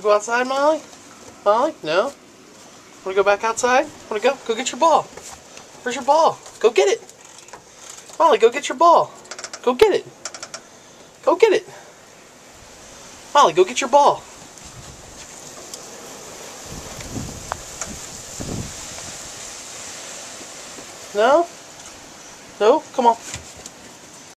go outside, Molly? Molly? No? Wanna go back outside? Wanna go? Go get your ball. Where's your ball? Go get it. Molly, go get your ball. Go get it. Go get it. Molly, go get your ball. No? No? Come on.